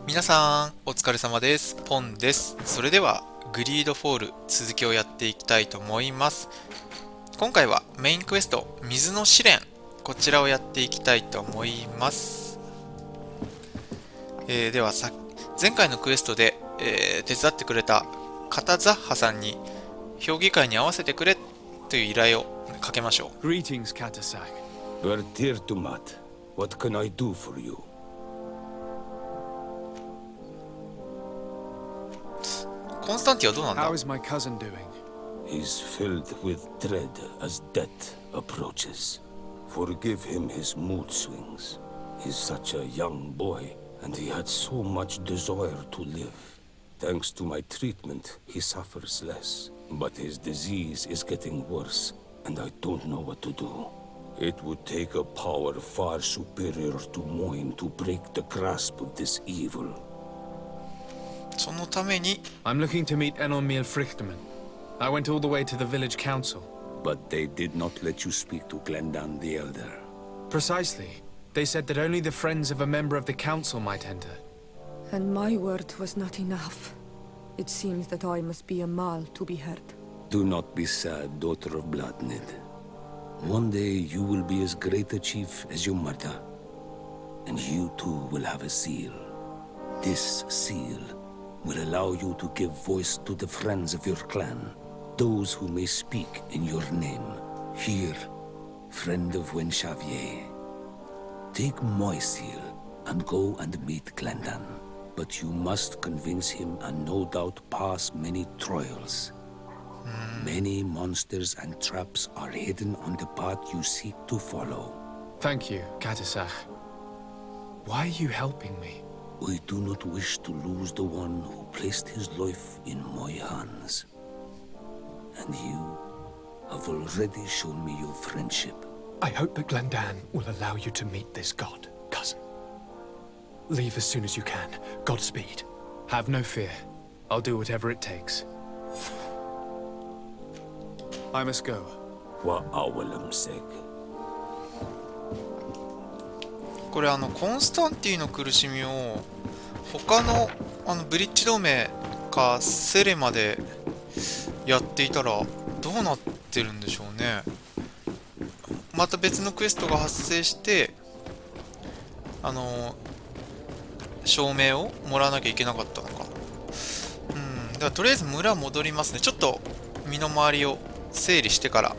皆さん、お疲れ様です。ポンです。それでは、グリードフォール続きをやっていきたいと思います。今回はメインクエスト、水の試練。こちらをやっていきたいと思います。では前回のクエストで、手伝ってくれたカタザッハさんに、評議会に合わせてくれという依頼をかけましょう。Greetings, Katasak. Vertir Tumat. What can I do for you? コンスタンティはどうなんだ？ How is my cousin doing? He's filled with dread as death approaches. Forgive him his mood swings. He's such a young boy, and he had so much desire to live. Thanks to my treatment, he suffers less. But his disease is getting worse, and I don't know what to do. It would take a power far superior to mine to break the grasp of this evil. そのために I'm looking to meet Enormil Frichterman. I went all the way to the village council. But they did not let you speak to Glendan the Elder. Precisely. They said that only the friends of a member of the council might enter. And my word was not enough. It seems that I must be a Mal to be heard. Do not be sad, daughter of Bloodnid. One day you will be as great a chief as your mother. And you too will have a seal. This seal will allow you to give voice to the friends of your clan, those who may speak in your name. Here, friend of Wenxavier. Take my seal and go and meet Glendan. But you must convince him and no doubt pass many trials. Many monsters and traps are hidden on the path you seek to follow. Thank you, Katasak. Why are you helping me? We do not wish to lose the one who placed his life in my hands. And you have already shown me your friendship. I hope that Glendan will allow you to meet this god, cousin. Leave as soon as you can. Godspeed. Have no fear. I'll do whatever it takes. I must go. Wa'awalam seg. これコンスタンティの苦しみを他のブリッジ同盟かセレマでやっていたらどうなってるんでしょうね。また別のクエストが発生して証明をもらわなきゃいけなかったのか。だからとりあえず村戻りますね。ちょっと身の回りを整理してから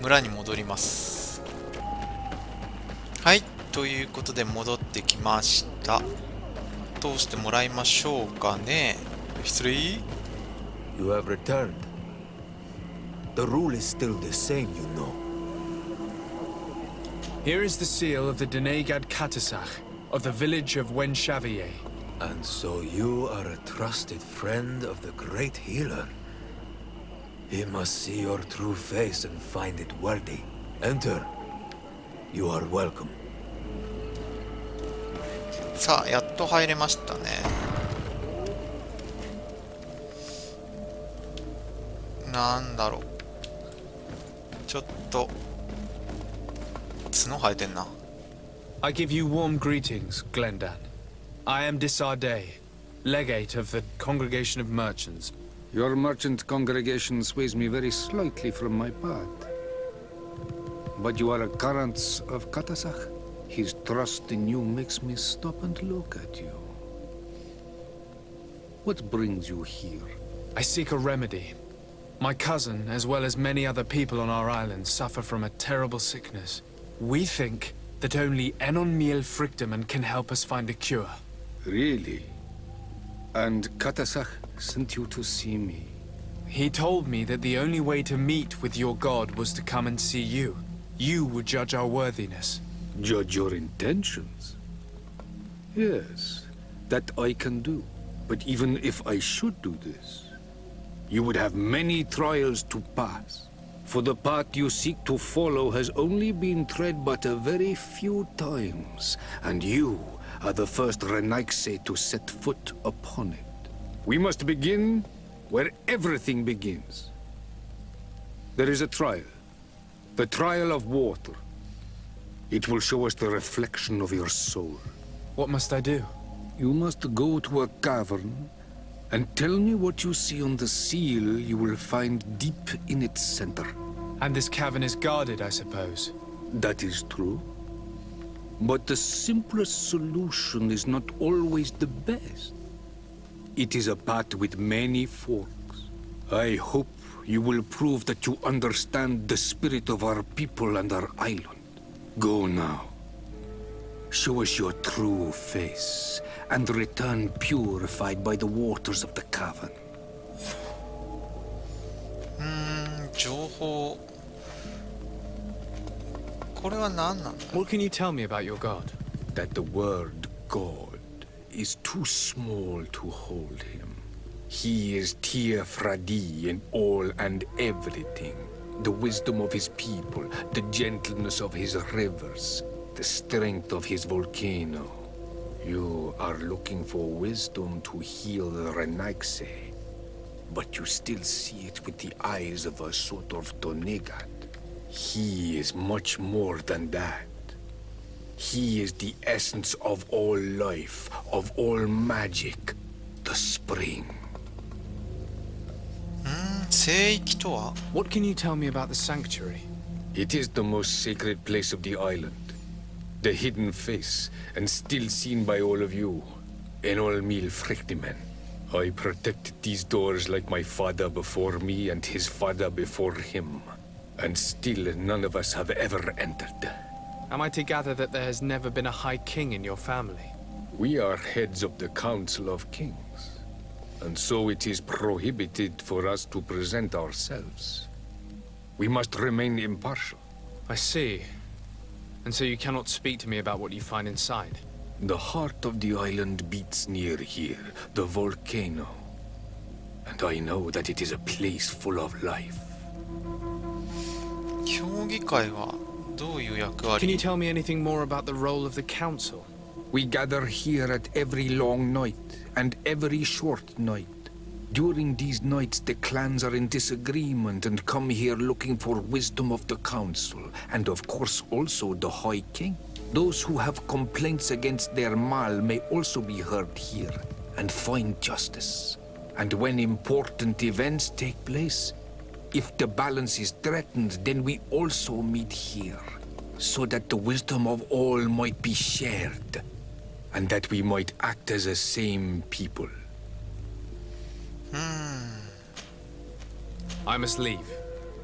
村に戻ります。はい、ということで戻ってきました。通してもらいましょうかね。失礼。 You have returned. The rule is still the same, you know. Here is the seal of the Denegad Katasak of the village of Wenxavier. And so you are a trusted friend of the great healer. He must see your true face and find it worthy. Enter. You are welcome. さあ、やっと入れましたね。なんだろう。ちょっと角生えてんな。I give you warm greetings, Glendan. I am Disarday, legate of the Congregation of Merchants. Your merchant congregation sways me very slightly from my path. But you are a current of Katasak. His trust in you makes me stop and look at you. What brings you here? I seek a remedy. My cousin, as well as many other people on our island, suffer from a terrible sickness. We think that only Enormil Frichterman can help us find a cure. Really? And Katasak sent you to see me? He told me that the only way to meet with your god was to come and see you. You would judge our worthiness. Judge your intentions? Yes, that I can do. But even if I should do this, you would have many trials to pass. For the path you seek to follow has only been tread but a very few times, and you are the first Renaigse to set foot upon it. We must begin where everything begins. There is a trial. The trial of water. It will show us the reflection of your soul. What must I do? You must go to a cavern and tell me what you see on the seal you will find deep in its center. And this cavern is guarded, I suppose. That is true. But the simplest solution is not always the best. It is a path with many forks. I hope you will prove that you understand the spirit of our people and our island. Go now. Show us your true face, and return purified by the waters of the cavern. 情報。これは何なんだ？ What can you tell me about your god? That the word God is too small to hold him. He is Tia Fradi in all and everything. The wisdom of his people, the gentleness of his rivers, the strength of his volcano. You are looking for wisdom to heal the Renaigse, but you still see it with the eyes of a sort of Donegat. He is much more than that. He is the essence of all life, of all magic, the spring. 聖域とは？ What can you tell me about the sanctuary? It is the most sacred place of the island. The hidden face, and still seen by all of you. Enolmil Frictimen. I protected these doors like my father before me and his father before him. And still none of us have ever entered. Am I to gather that there has never been a High King in your family? We are heads of the Council of Kings. And so it is prohibited for us to present ourselves. We must remain impartial. I see. And so you cannot speak to me about what you find inside? The heart of the island beats near here, the volcano. And I know that it is a place full of life. 協議会はどういう役割？ Can you tell me anything more about the role of the council? We gather here at every long night and every short night. During these nights, the clans are in disagreement and come here looking for wisdom of the council, and of course also the High King. Those who have complaints against their Mal may also be heard here and find justice. And when important events take place, if the balance is threatened, then we also meet here, so that the wisdom of all might be shared, and that we might act as a same people. I must leave.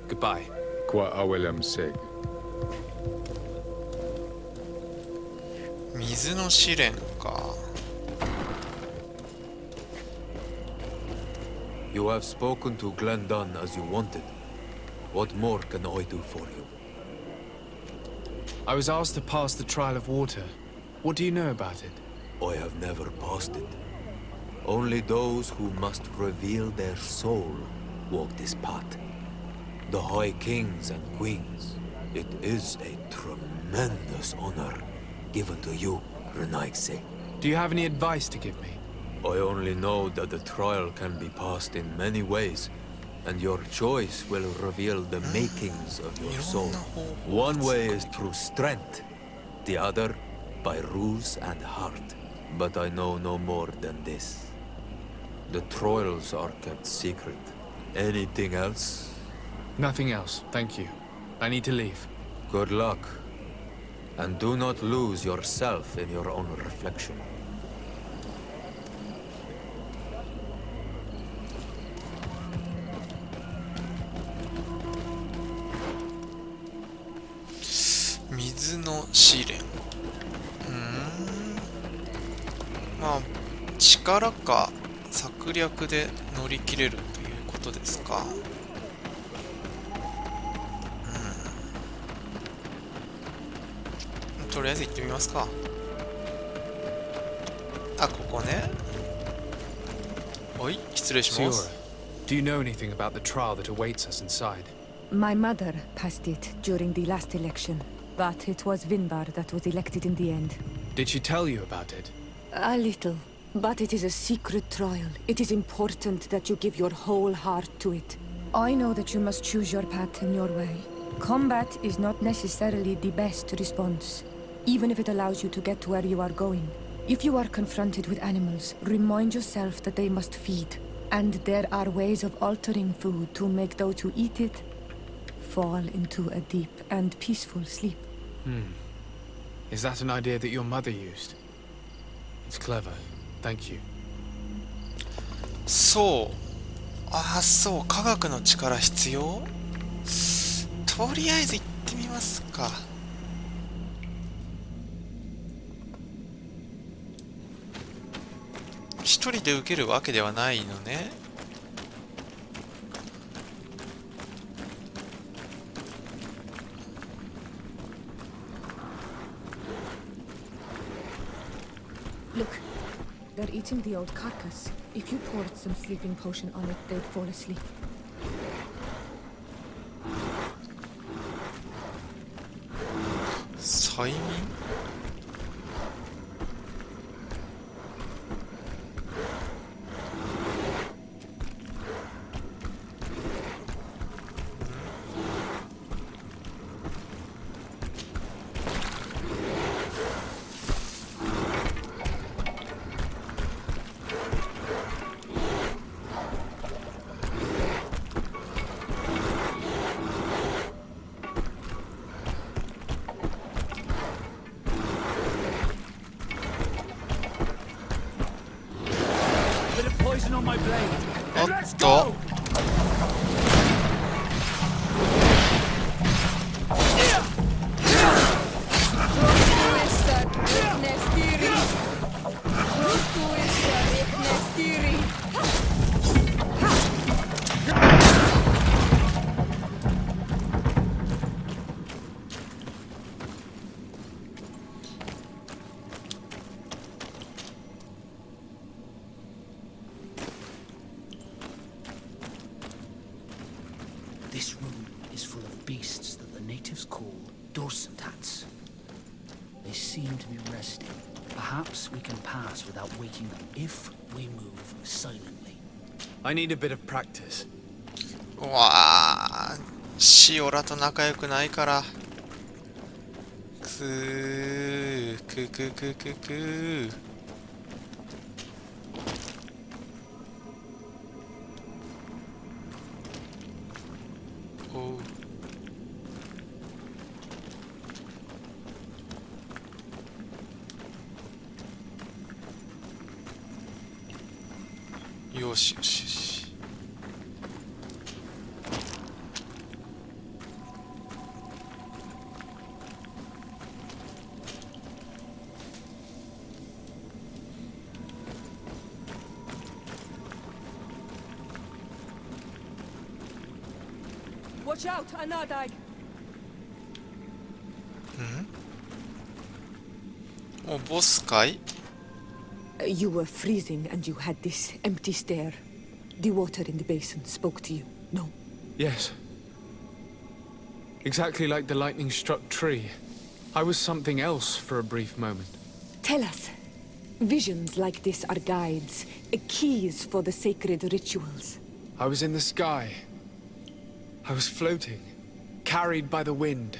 Goodbye. Qua awelam seg. 水の試練か。You have spoken to Glendon as you wanted. What more can I do for you? I was asked to pass the trial of water. What do you know about it? I have never passed it. Only those who must reveal their soul walk this path. The High Kings and Queens. It is a tremendous honor given to you, Renaigse. Do you have any advice to give me? I only know that the trial can be passed in many ways, and your choice will reveal the makings of your soul. One way is through strength, the other by ruse and heart. But I know no more than this. The trials are kept secret. Anything else? Nothing else, thank you. I need to leave. Good luck. And do not lose yourself in your own reflection.水の試練。まあ力か策略で乗り切れるということですか。とりあえず行ってみますか。あ、ここね。はい、失礼します。 Siora, do you know anything about the trial that awaits us inside? My mother passed it during the last election, but it was Vinbar that was elected in the end. Did she tell you about it? A little, but it is a secret trial. It is important that you give your whole heart to it. I know that you must choose your path in your way. Combat is not necessarily the best response, even if it allows you to get to where you are going. If you are confronted with animals, remind yourself that they must feed. And there are ways of altering food to make those who eat it fall into a deep and peaceful sleep. Is that an idea that your mother used? It's clever. Thank you. そう。ああ、そう。科学の力必要？とりあえず行ってみますか。一人で受けるわけではないのね。Look, they're eating the old carcass. If you poured some sleeping potion on it, they'd fall asleep. 催眠？おっと。This room is full of beasts that the natives call dorsentats. They seem to be resting. Perhaps we can pass without waking them if we move silently. I need a bit of practice. うわあ、シオラと仲良くないから。くー、くくくくく。おう。よしよしよし。Watch out, Anadag! お、ボスかい？ You were freezing and you had this empty stare. The water in the basin spoke to you, no? Yes. Exactly like the lightning-struck tree. I was something else for a brief moment. Tell us. Visions like this are guides, keys for the sacred rituals. I was in the sky. I was floating, carried by the wind.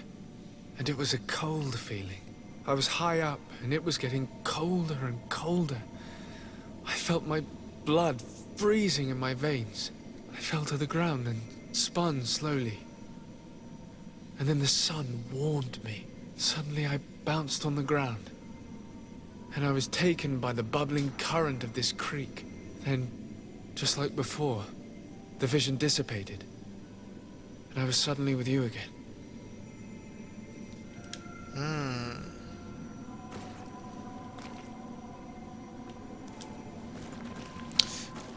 And it was a cold feeling. I was high up, and it was getting colder and colder. I felt my blood freezing in my veins. I fell to the ground and spun slowly. And then the sun warmed me. Suddenly I bounced on the ground. And I was taken by the bubbling current of this creek. Then, just like before, the vision dissipated. And I was suddenly with you again.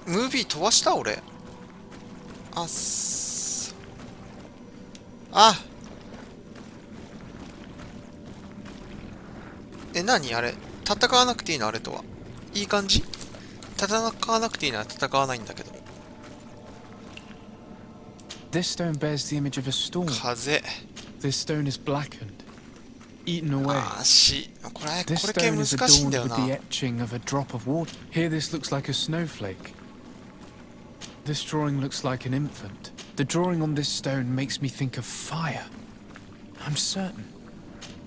ムービー飛ばした俺。あ、何あれ、戦わなくていいの？あれとはいい感じ？戦わなくていいなら戦わないんだけど。 This stone bears the image of a storm. 風。 This stone is blackened, eaten away. これ This 系 stone 難 is しいん adorned だよ with な。 the etching of a drop of water. Here this looks like a snowflake. This drawing looks like an infant. The drawing on this stone makes me think of fire. I'm certain.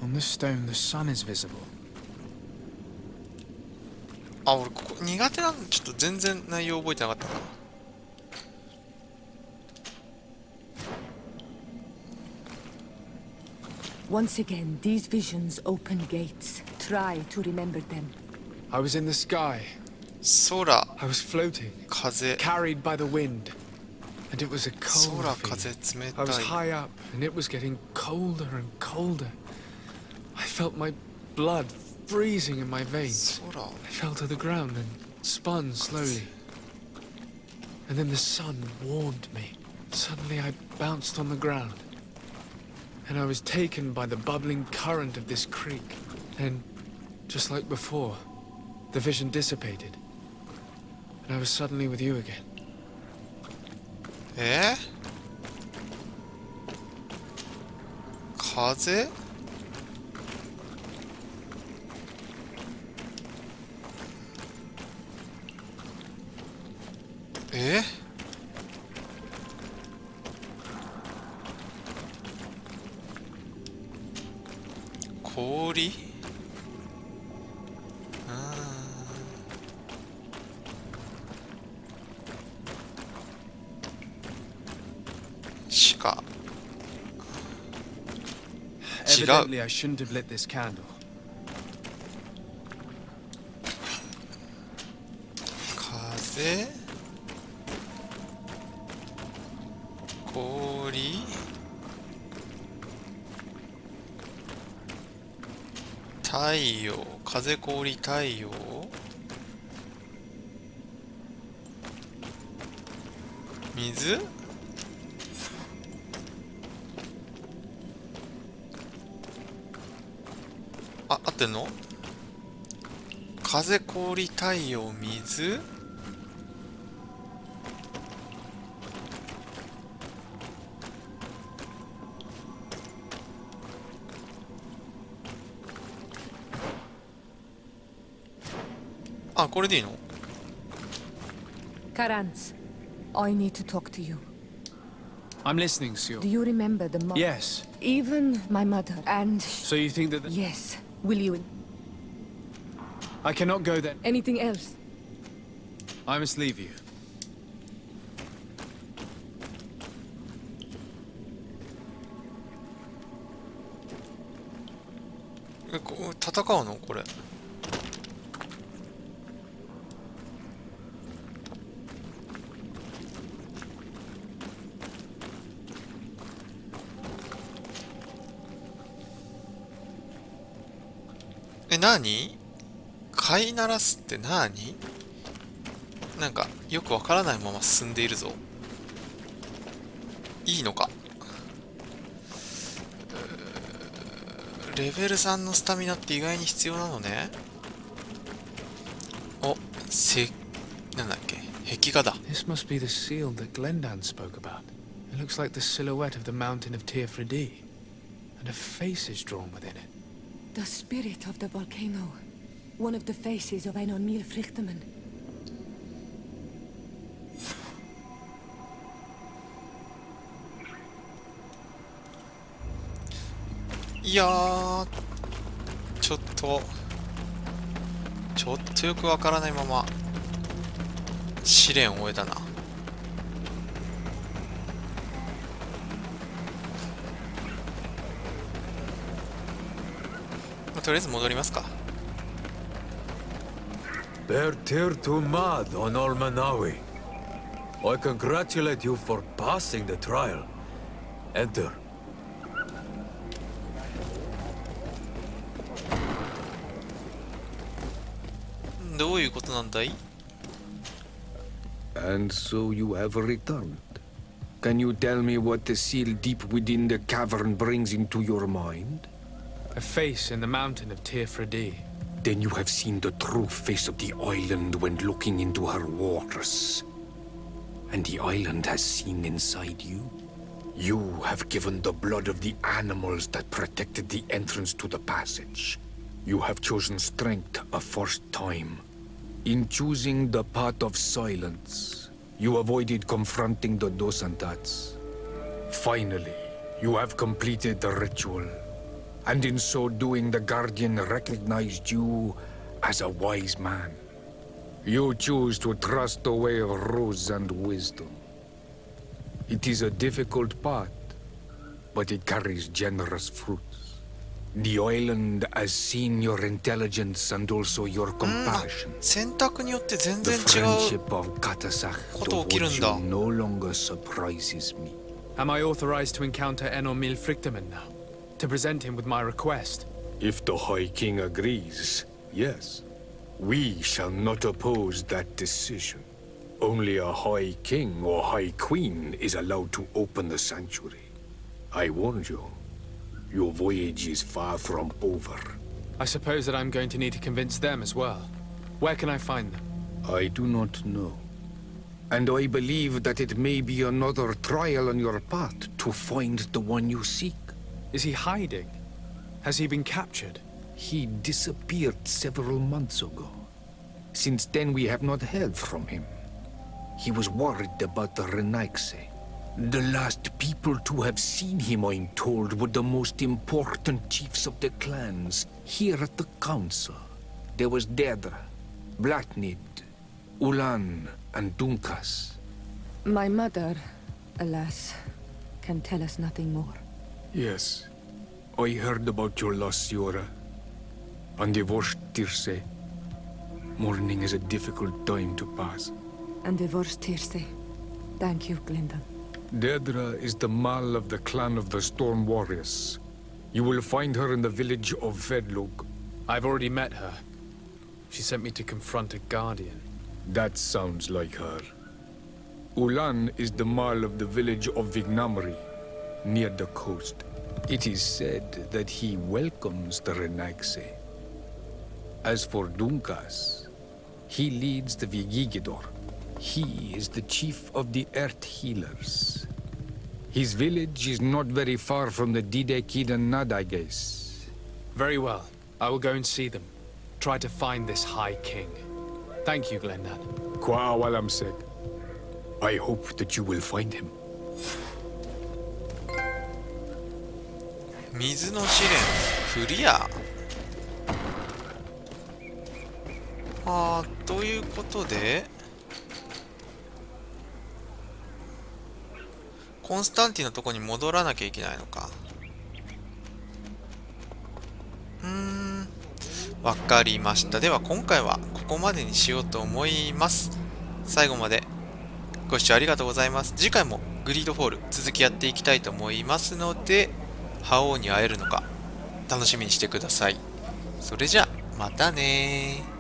On this stone the sun is visible. あ、俺ここ苦手なんで、ちょっと全然内容覚えてなかったな。Once again, these visions open gates. Try to remember them. I was in the sky. 空、 I was floating, 風、 carried by the wind. And it was a cold 空、 feeling. 風、冷 I was たい。 high up, and it was getting colder and colder. I felt my blood freezing in my veins. 空、 I fell to the ground and spun slowly. And then the sun warmed me. Suddenly I bounced on the ground. And I was taken by the bubbling current of this creek. Then, just like before, the vision dissipated. And I was suddenly with you again. 風？氷？鹿。違う。 Evidently, I shouldn't have lit this candle. 風？氷？太陽、風、氷、太陽？水？あ、合ってんの？風、氷、太陽、水？あ、これでいいの？ Karantz, I need to talk to you. I'm listening, Sio. Do you remember the mother? Yes. Even my mother. And So you think that... yes, will you? I cannot go then. Anything else? I must leave you. 戦うのこれ？何？飼いならすって何？なんかよくわからないまま進んでいるぞ。いいのか？レベル3のスタミナって意外に必要なのね。お、なんだっけ？壁画だ。This must be the seal that Glendan spoke about. It looks like the silhouette of the mountain of Tirfredi. And a face is drawn within it. The spirit of the volcano. One of the faces of Einon Mil Frichterman. いやー、ちょっとよくわからないまま試練を終えたな。まあ、とりあえず戻りますか。Bertir to mad on Almanawi. I congratulate you for passing the trial. Enter. どういうことなんだい？ And so you have returned. Can you tell me what the seal deep within the cavern brings into your mind? A face in the mountain of Tirfredi. Then you have seen the true face of the island when looking into her waters. And the island has seen inside you. You have given the blood of the animals that protected the entrance to the passage. You have chosen strength a first time. In choosing the path of silence, you avoided confronting the Dosantats. Finally, you have completed the ritual. And in so doing, the Guardian recognized you as a wise man. You choose to trust the way of rose and wisdom. It is a difficult path, but it carries generous fruits. The island has seen your intelligence and also your compassion. 選択によって全 The 然違う friendship of Katasach こと起きるん towards だ。 you no longer surprises me. Am I authorized to encounter Enormil Frichtemann now? To present him with my request? If the High King agrees, yes. We shall not oppose that decision. Only a High King or High Queen is allowed to open the sanctuary. I warned you. Your voyage is far from over. I suppose that I'm going to need to convince them as well. Where can I find them? I do not know. And I believe that it may be another trial on your path to find the one you seek. Is he hiding? Has he been captured? He disappeared several months ago. Since then, we have not heard from him. He was worried about the Renaigse. The last people to have seen him, I'm told, were the most important chiefs of the clans here at the council. There was Deirdre, Blatnid, Ulan, and Dunkas. My mother, alas, can tell us nothing more. Yes, I heard about your loss, Siora. And divorced Tirce. Mourning is a difficult time to pass. And divorced Tirce. Thank you, Glyndon. Deirdre is the Mal of the clan of the Storm Warriors. You will find her in the village of Vedlog. I've already met her. She sent me to confront a guardian. That sounds like her. Ulan is the Mal of the village of Vignamri, near the coast. It is said that he welcomes the Renaigse. As for Dunkas, he leads the Vigigidor. He is the chief of the Earth Healers. His village is not very far from the Didekid and Nadages. Very well. I will go and see them. Try to find this High King. Thank you, Glendad. Kwa awalam said. I hope that you will find him. 水の試練クリア。ということでコンスタンティのとこに戻らなきゃいけないのか。わかりました。では今回はここまでにしようと思います。最後までご視聴ありがとうございます。次回もグリードフォール続きやっていきたいと思いますので、覇王に会えるのか楽しみにしてください。それじゃあまたねー。